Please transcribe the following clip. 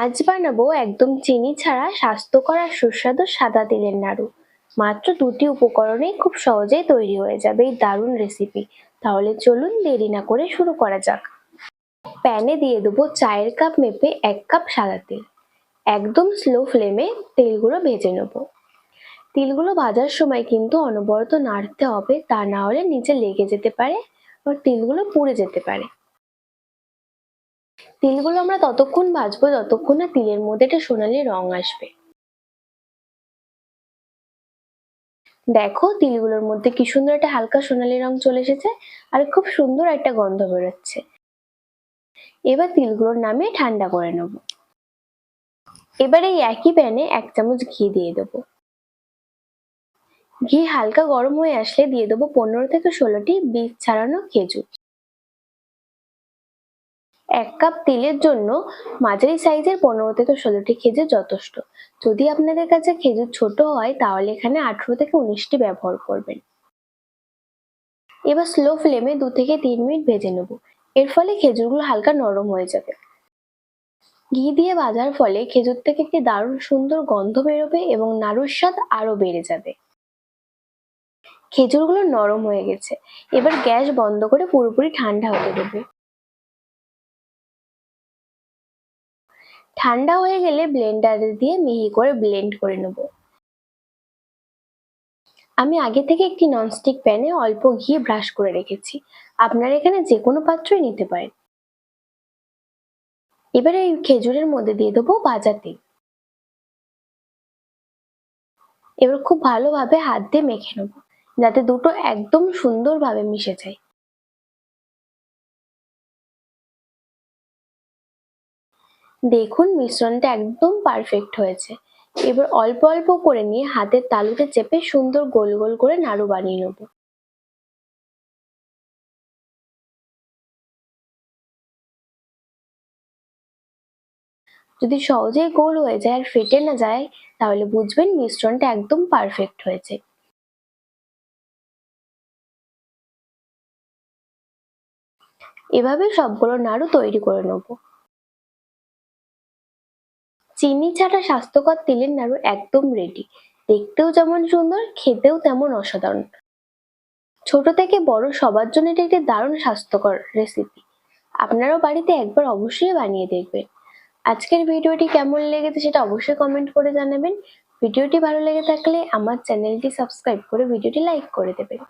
আজ বানাবো একদম চিনি ছাড়া স্বাস্থ্যকর আর সুস্বাদু সাদা তিলের নাড়ু। মাত্র দুটি উপকরণেই খুব সহজেই তৈরি হয়ে যাবে এই দারুণ রেসিপি। তাহলে চলুন দেরি না করে শুরু করা যাক। প্যানে দিয়ে দেবো চায়ের কাপ মেপে 1 কাপ সাদা তেল। একদম স্লো ফ্লেমে তেলগুলো ভেজে নেব। তিলগুলো ভাজার সময় কিন্তু অনবরত নাড়তে হবে, তা না হলে নিচে লেগে যেতে পারে আর তিলগুলো পুড়ে যেতে পারে। তিলগুলো আমরা ততক্ষণ ভাজবো যতক্ষণ না তিলের মধ্যে একটা সোনালি রং আসবে। দেখো তিলগুলোর মধ্যে কি সুন্দর একটা হালকা সোনালি রং চলে এসেছে আর খুব সুন্দর একটা গন্ধ বেরোচ্ছে। এবার তিলগুলো নামিয়ে ঠান্ডা করে নেব। এবার এই একই প্যানে 1 চামচ ঘি দিয়ে দেবো। ঘি হালকা গরম হয়ে আসলে দিয়ে দেবো 15 থেকে 16টি বীজ ছাড়ানো খেজুর। 1 কাপ তিলের জন্য মাঝারি সাইজের 15 থেকে 16টি খেজুর যথেষ্ট। যদি আপনাদের কাছে খেজুর ছোট হয় তাহলে এখানে 18 থেকে 19টি ব্যবহার করবেন। এবার স্লো ফ্লেমে 2 থেকে 3 মিনিট ভেজে নেব। এর ফলে খেজুরগুলো হালকা নরম হয়ে যাবে। ঘি দিয়ে ভাজার ফলে খেজুর থেকে একটি দারুণ সুন্দর গন্ধ বেরোবে এবং নাড়ুর স্বাদ আরো বেড়ে যাবে। খেজুরগুলো নরম হয়ে গেছে। এবার গ্যাস বন্ধ করে পুরোপুরি ঠান্ডা হতে দেবে। ঠান্ডা হয়ে গেলে ব্লেন্ডারে দিয়ে মিহি করে ব্লেন্ড করে নেব। আমি আগে থেকে একটি ননস্টিক প্যানে অল্প ঘি ব্রাশ করে রেখেছি। আপনারা এখানে যে কোনো পাত্রই নিতে পারেন। এবারে এই খেজুরের মধ্যে দিয়ে দেবো ভাজা তিল। এবার খুব ভালোভাবে হাত দিয়ে মেখে নেব যাতে দুটো একদম সুন্দরভাবে মিশে যায়। দেখুন মিশ্রণটা একদম পারফেক্ট হয়েছে। এবার অল্প অল্প করে নিয়ে হাতের তালুতে চেপে সুন্দর গোল গোল করে নাড়ু বানিয়ে নেব। যদি সহজেই গোল হয়ে যায় আর ফেটে না যায় তাহলে বুঝবেন মিশ্রণটা একদম পারফেক্ট হয়েছে। এভাবে সবগুলো নাড়ু তৈরি করে নেব। চিনি ছাড়া স্বাস্থ্যকর তিলের নাড়ু একদম রেডি। দেখতেও যেমন সুন্দর, খেতেও তেমন অসাধারণ। ছোট থেকে বড় সবার জন্য এটা একটি দারুণ স্বাস্থ্যকর রেসিপি। আপনারাও বাড়িতে একবার অবশ্যই বানিয়ে দেখবেন। আজকের ভিডিওটি কেমন লেগেছে সেটা অবশ্যই কমেন্ট করে জানাবেন। ভিডিওটি ভালো লেগে থাকলে আমার চ্যানেলটি সাবস্ক্রাইব করে ভিডিওটি লাইক করে দেবেন।